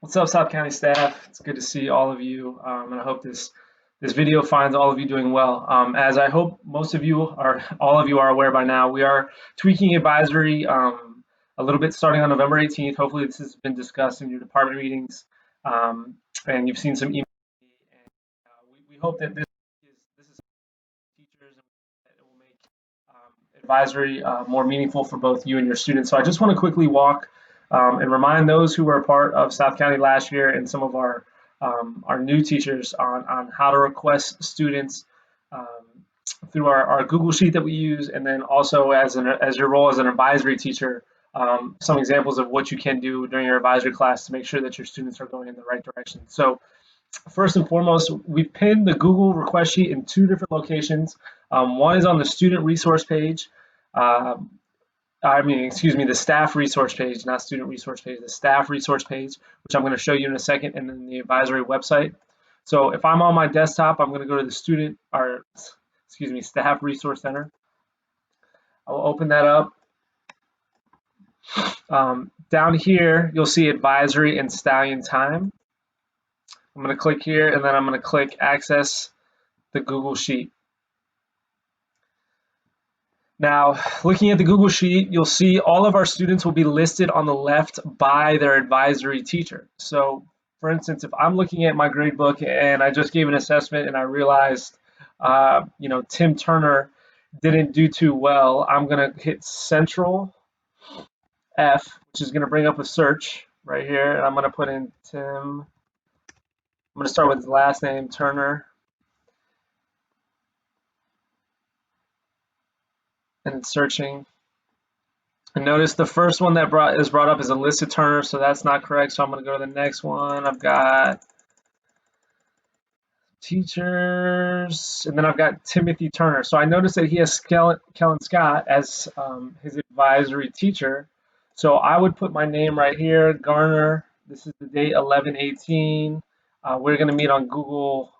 What's up, South County staff? It's good to see all of you, and I hope this video finds all of you doing well. As I hope most of you are, all of you are aware by now, we are tweaking advisory a little bit starting on November 18th. Hopefully, this has been discussed in your department meetings, and you've seen some emails. And we hope that this is teachers and that it will make advisory more meaningful for both you and your students. So I just want to quickly walk and remind those who were a part of South County last year and some of our new teachers on how to request students um, through our Google Sheet that we use, and then also as your role as an advisory teacher, some examples of what you can do during your advisory class to make sure that your students are going in the right direction. So first and foremost, we pinned the Google request sheet in two different locations. One is on the student resource page. Um, excuse me, the staff resource page, not student resource page, the staff resource page, which I'm going to show you in a second, and then the advisory website. So if I'm on my desktop, I'm going to go to the staff resource center. I'll open that up. Down here, you'll see advisory and stallion time. I'm going to click here, and then I'm going to click access the Google Sheet. Now, looking at the Google Sheet, you'll see all of our students will be listed on the left by their advisory teacher. So, for instance, if I'm looking at my grade book and I just gave an assessment and I realized, Tim Turner didn't do too well, I'm going to hit Central F, which is going to bring up a search right here, and I'm going to put in Tim. I'm going to start with his last name, Turner. And it's searching. And notice the first one that is brought up is a listed Turner, so that's not correct. So I'm going to go to the next one. I've got teachers, and then I've got Timothy Turner. So I noticed that he has Kellen Scott as his advisory teacher. So I would put my name right here, Garner. This is the date 11/18. We're going to meet on Google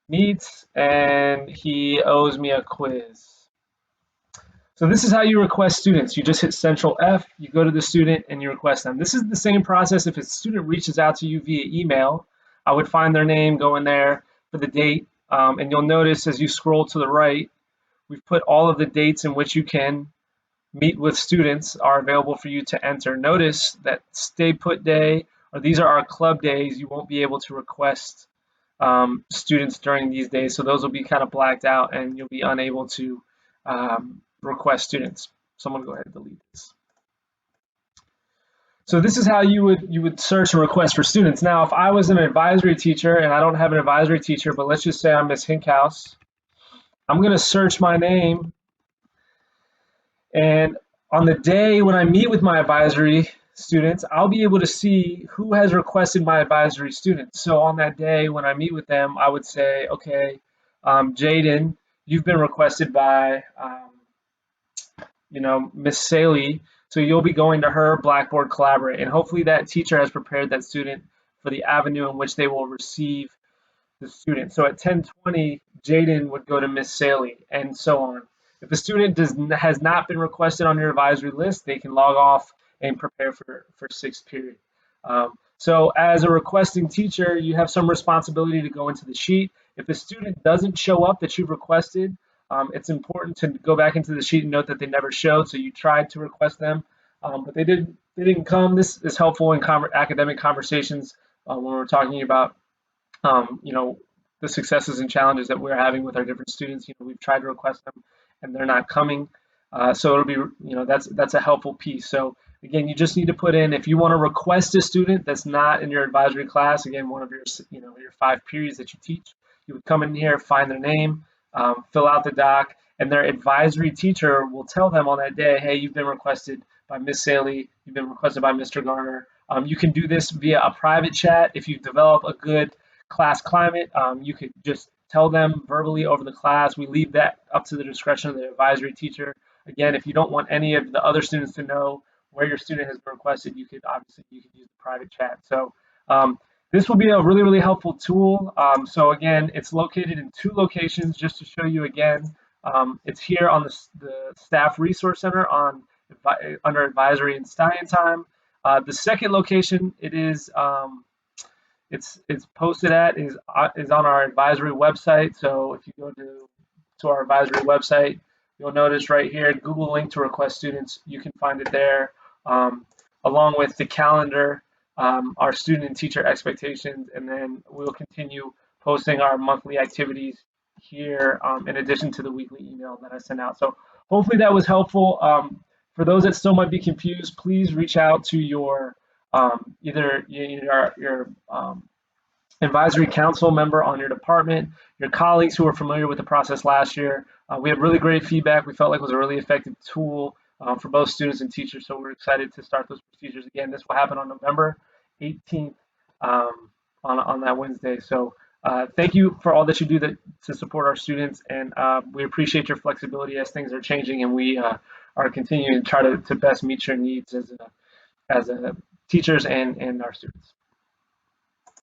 Meets, and he owes me a quiz. So this is how you request students. You just hit Central F, you go to the student, and you request them. This is the same process if a student reaches out to you via email. I would find their name, go in there for the date, and you'll notice as you scroll to the right, we've put all of the dates in which you can meet with students are available for you to enter. Notice that Stay Put Day, or these are our club days, you won't be able to request students during these days. So those will be kind of blacked out and you'll be unable to request students. So I'm going to go ahead and delete this. So this is how you would search and request for students. Now, if I was an advisory teacher and I don't have an advisory teacher, but let's just say I'm Miss Hinkhouse, I'm going to search my name, and on the day when I meet with my advisory students, I'll be able to see who has requested my advisory students. So on that day when I meet with them, I would say, okay, Jaden, you've been requested by Miss Saley, so you'll be going to her Blackboard Collaborate, and hopefully that teacher has prepared that student for the avenue in which they will receive the student. So at 10:20, Jaden would go to Miss Saley, and so on. If a student has not been requested on your advisory list, they can log off and prepare for sixth period. So as a requesting teacher, you have some responsibility to go into the sheet. If a student doesn't show up that you've requested, it's important to go back into the sheet and note that they never showed, so you tried to request them, but they didn't come. This is helpful in academic conversations when we're talking about the successes and challenges that we're having with our different students. We've tried to request them and they're not coming. So it'll be, that's a helpful piece. So again, you just need to put in, if you want to request a student that's not in your advisory class, again, one of your, your 5 periods that you teach, you would come in here, find their name, fill out the doc, and their advisory teacher will tell them on that day, hey, you've been requested by Miss Saley, you've been requested by Mr. Garner. You can do this via a private chat. If you develop a good class climate, you could just tell them verbally over the class. We leave that up to the discretion of the advisory teacher. Again, if you don't want any of the other students to know where your student has been requested, you could use the private chat. So this will be a really, really helpful tool. So again, it's located in 2 locations, just to show you again. It's here on the Staff Resource Center under Advisory and Stallion Time. The second location, it is it's posted at is on our advisory website. So if you go to our advisory website, you'll notice right here, Google link to request students. You can find it there, along with the calendar, our student and teacher expectations, and then we'll continue posting our monthly activities here, in addition to the weekly email that I send out. So hopefully that was helpful. For those that still might be confused, please reach out to your either your advisory council member on your department, your colleagues who were familiar with the process last year. We had really great feedback. We felt like it was a really effective tool for both students and teachers. So we're excited to start those procedures again. This will happen on November 18th, on that Wednesday. So thank you for all that you do to support our students, and we appreciate your flexibility as things are changing, and we are continuing to try to best meet your needs as teachers and our students.